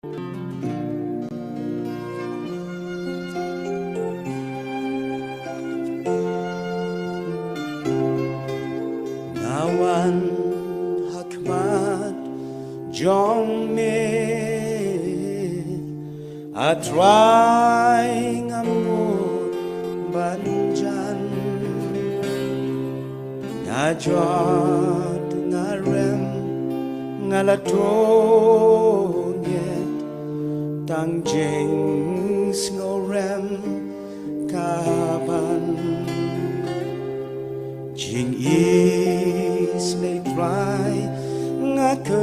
Nawan hakmat jong me atry ngamut banjan ngajot ngarem ngalatonyet tang jing sngorem kaban jing is lay dry ngakepan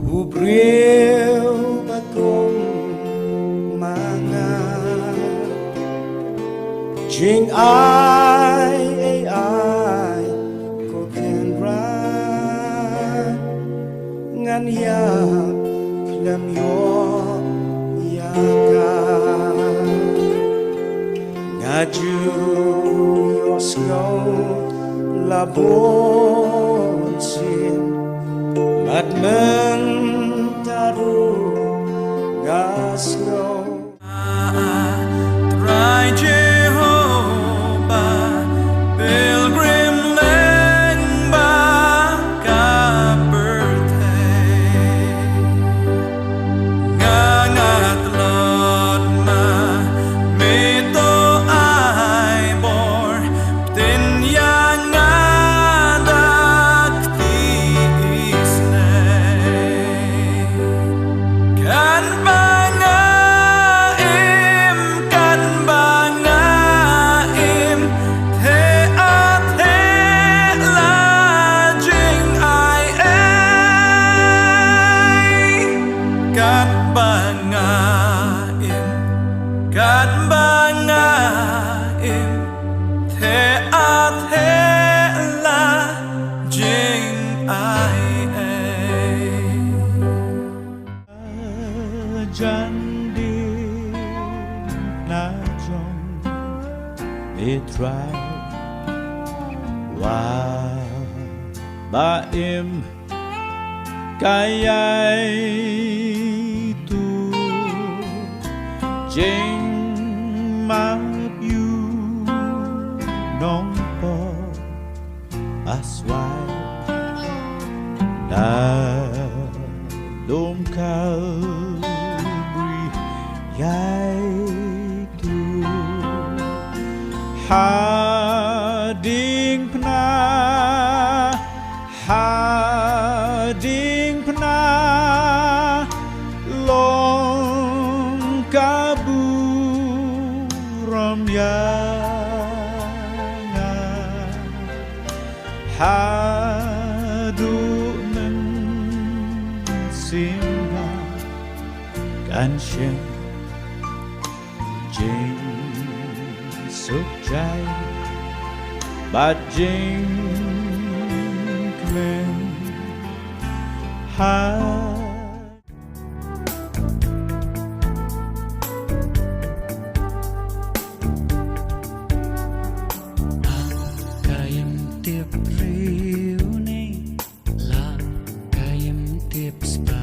hubril bagong mga jing ai ko kenra ngan yap klem yo yaka ngaju yo snow labon sin mat mentaru gasno try Jehovah pilgrim leng ba ka birthday ngangat lot ma mito ai bor tin yang ngadak tisne kan bangaim the ate la jing ai kat bangaim the ate la jing ai jan đi na jong it try wow ba em cái ai tu jing ma you nong po aswai da dom kalbri yai tu hading pna long kabu ram yang hadu men singa kan shen jing suk jai but jing kmen ha kayem tip riu ni la kayem tip spa